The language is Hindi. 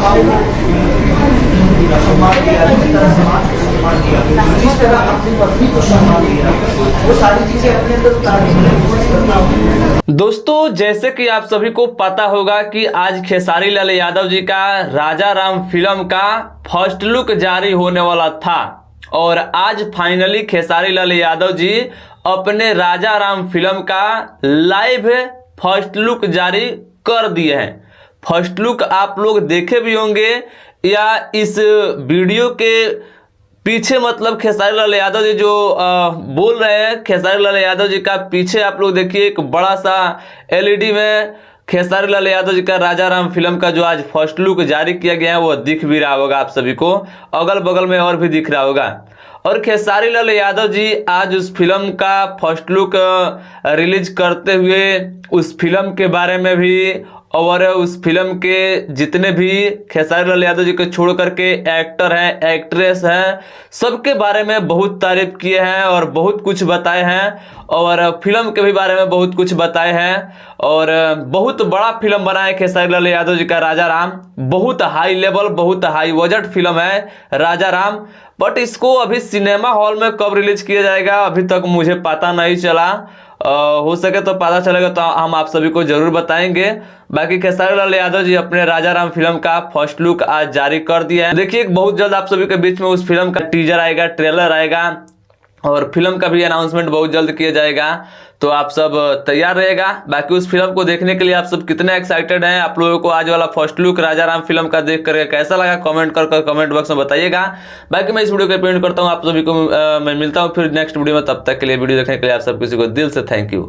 भाव को सम्मान दिया, जिस तरह समाज को सम्मान दिया, जिस तरह अपनी पत्नी को सम्मान दिया, वो सारी चीजें अपने अंदर उतारने की कोशिश करता हूँ। दोस्तों, जैसे कि आप सभी को पता होगा कि आज खेसारी लाल यादव जी का राजा राम फिल्म का फर्स्ट लुक जारी होने वाला था और आज फाइनली खेसारी लाल यादव जी अपने राजा राम फिल्म का लाइव फर्स्ट लुक जारी कर दिए हैं। फर्स्ट लुक आप लोग देखे भी होंगे या इस वीडियो के पीछे मतलब खेसारी लाल यादव जी जो बोल रहे हैं, खेसारी लाल यादव जी का पीछे आप लोग देखिए एक बड़ा सा एलईडी में खेसारी लाल यादव जी का राजा राम फिल्म का जो आज फर्स्ट लुक जारी किया गया है वो दिख भी रहा होगा आप सभी को, अगल बगल में और भी दिख रहा होगा। और खेसारी लाल यादव जी आज उस फिल्म का फर्स्ट लुक रिलीज करते हुए उस फिल्म के बारे में भी और उस फिल्म के जितने भी खेसारी लाल यादव जी को छोड़ करके एक्टर हैं, एक्ट्रेस हैं, सबके बारे में बहुत तारीफ किए हैं और बहुत कुछ बताए हैं और फिल्म के भी बारे में बहुत कुछ बताए हैं। और बहुत बड़ा फिल्म बना है खेसारी लाल यादव जी का राजा राम, बहुत हाई लेवल, बहुत हाई बजट फिल्म है राजा राम। बट इसको अभी सिनेमा हॉल में कब रिलीज किया जाएगा अभी तक मुझे पता नहीं चला, हो सके तो पता चलेगा तो हम आप सभी को जरूर बताएंगे। बाकी खेसारी लाल यादव जी अपने राजा राम फिल्म का फर्स्ट लुक आज जारी कर दिया है। देखिए बहुत जल्द आप सभी के बीच में उस फिल्म का टीजर आएगा, ट्रेलर आएगा और फिल्म का भी अनाउंसमेंट बहुत जल्द किया जाएगा, तो आप सब तैयार रहेगा। बाकी उस फिल्म को देखने के लिए आप सब कितने एक्साइटेड हैं, आप लोगों को आज वाला फर्स्ट लुक राजा राम फिल्म का देख करके कैसा लगा कमेंट कर कमेंट बॉक्स में बताइएगा। बाकी मैं इस वीडियो को एंड करता हूं, आप सभी को मैं मिलता हूं फिर नेक्स्ट वीडियो में। तब तक के लिए वीडियो देखने के लिए आप सब किसी को दिल से थैंक यू।